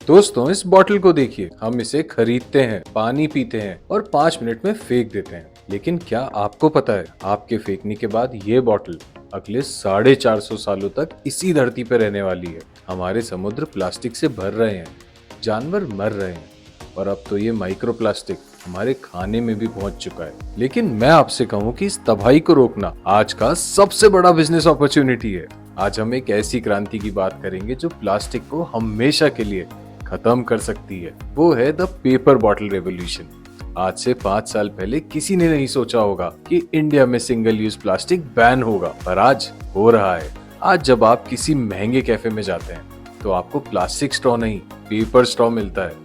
दोस्तों, इस बॉटल को देखिए। हम इसे खरीदते हैं, पानी पीते हैं और 5 मिनट में फेंक देते हैं। लेकिन क्या आपको पता है, आपके फेंकने के बाद ये बॉटल अगले 450 सालों तक इसी धरती पर रहने वाली है। हमारे समुद्र प्लास्टिक से भर रहे हैं, जानवर मर रहे हैं और अब तो ये माइक्रो प्लास्टिक हमारे खाने में भी पहुंच चुका है। लेकिन मैं आपसे कहूं कि इस तबाही को रोकना आज का सबसे बड़ा बिजनेस अपॉर्चुनिटी है। आज हम एक ऐसी क्रांति की बात करेंगे जो प्लास्टिक को हमेशा के लिए खत्म कर सकती है। वो है द पेपर बॉटल रेवोल्यूशन। आज से 5 साल पहले किसी ने नहीं सोचा होगा कि इंडिया में सिंगल यूज प्लास्टिक बैन होगा, पर आज हो रहा है। आज जब आप किसी महंगे कैफे में जाते हैं तो आपको प्लास्टिक स्ट्रॉ नहीं, पेपर स्ट्रॉ मिलता है।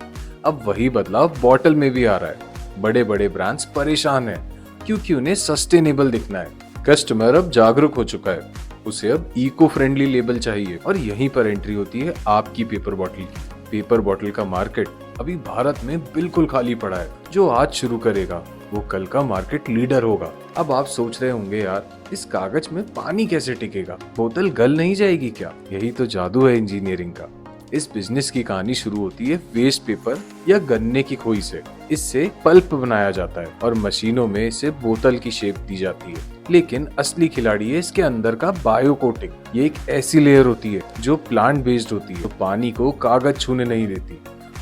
अब वही बदलाव बॉटल में भी आ रहा है। बड़े बड़े ब्रांड्स परेशान हैं क्योंकि उन्हें सस्टेनेबल दिखना है। कस्टमर अब जागरूक हो चुका है, उसे अब इको फ्रेंडली लेबल चाहिए और यहीं पर एंट्री होती है आपकी पेपर बॉटल की। पेपर बॉटल का मार्केट अभी भारत में बिल्कुल खाली पड़ा है। जो आज शुरू करेगा वो कल का मार्केट लीडर होगा। अब आप सोच रहे होंगे, यार इस कागज में पानी कैसे टिकेगा, बोतल गल नहीं जाएगी क्या? यही तो जादू है इंजीनियरिंग का। इस बिजनेस की कहानी शुरू होती है वेस्ट पेपर या गन्ने की खोई से। इससे पल्प बनाया जाता है और मशीनों में इसे बोतल की शेप दी जाती है। लेकिन असली खिलाड़ी है इसके अंदर का बायो कोटिंग। ये एक ऐसी लेयर होती है जो प्लांट बेस्ड होती है, तो पानी को कागज छूने नहीं देती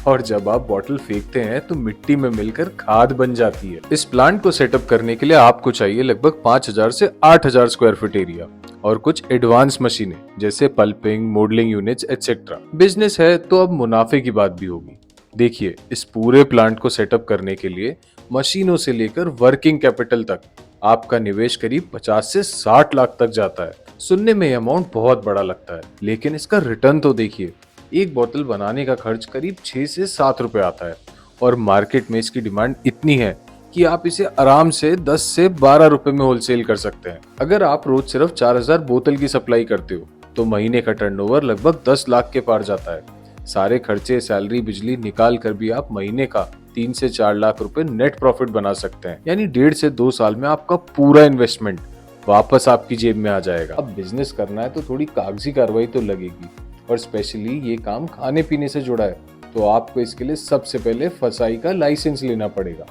और जब आप बॉटल फेंकते हैं तो मिट्टी में मिलकर खाद बन जाती है। इस प्लांट को सेटअप करने के लिए आपको चाहिए लगभग 5000 से 8000 स्क्वायर फीट एरिया और कुछ एडवांस मशीनें जैसे pulping, moulding units etcetera. Business है तो अब मुनाफे की बात भी होगी। देखिए, इस पूरे प्लांट को सेटअप करने के लिए मशीनों से लेकर वर्किंग कैपिटल तक आपका निवेश करीब 50 से 60 लाख तक जाता है। सुनने में यह अमाउंट बहुत बड़ा लगता है, लेकिन इसका रिटर्न तो देखिए। एक बोतल बनाने का खर्च करीब 6 से 7 रुपए आता है और मार्केट में इसकी डिमांड इतनी है कि आप इसे आराम से 10 से 12 रुपए में होलसेल कर सकते हैं। अगर आप रोज सिर्फ 4000 बोतल की सप्लाई करते हो तो महीने का टर्नओवर लगभग 10 लाख के पार जाता है। सारे खर्चे, सैलरी, बिजली निकाल कर भी आप महीने का 3 से 4 लाख रुपए नेट प्रॉफिट बना सकते हैं। यानी 1.5 से 2 साल में आपका पूरा इन्वेस्टमेंट वापस आपकी जेब में आ जाएगा। अब बिजनेस करना है तो थोड़ी कागजी कार्रवाई तो लगेगी और स्पेशली ये काम खाने पीने से जुड़ा है तो आपको इसके लिए सबसे पहले फसाई का लाइसेंस लेना पड़ेगा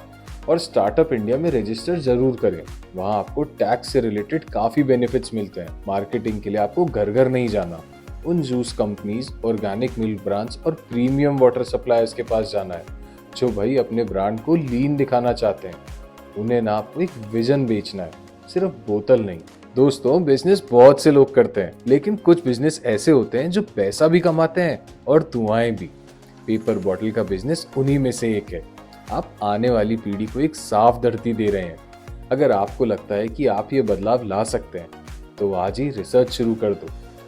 और स्टार्टअप इंडिया में रजिस्टर जरूर करें। वहाँ आपको टैक्स से रिलेटेड काफी बेनिफिट्स मिलते हैं। मार्केटिंग के लिए आपको घर घर नहीं जाना, उन juice companies, organic milk brands और प्रीमियम वाटर सप्लायर्स के पास जाना है जो भाई अपने ब्रांड को लीन दिखाना चाहते हैं। उन्हें ना आपको एक विजन बेचना है, सिर्फ बोतल नहीं। दोस्तों, बिजनेस बहुत से लोग करते हैं, लेकिन कुछ बिजनेस ऐसे होते हैं जो पैसा भी कमाते हैं और दुआएं भी। पेपर बॉटल का बिजनेस उन्हीं में से एक है। आप आने वाली पीढ़ी को एक साफ धरती दे रहे हैं। अगर आपको लगता है कि आप ये बदलाव ला सकते हैं तो आज ही रिसर्च शुरू कर दो।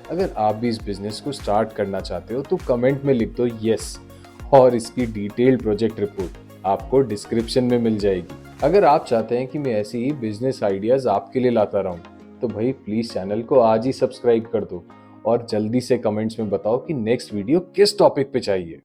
अगर आप भी इस बिजनेस को स्टार्ट करना चाहते हो तो कमेंट में लिख दो यस और इसकी डिटेल्ड प्रोजेक्ट रिपोर्ट आपको डिस्क्रिप्शन में मिल जाएगी। अगर आप चाहते हैं कि मैं ऐसे ही बिजनेस आइडियाज आपके लिए लाता रहूं तो भाई प्लीज चैनल को आज ही सब्सक्राइब कर दो और जल्दी से कमेंट्स में बताओ कि नेक्स्ट वीडियो किस टॉपिक पे चाहिए।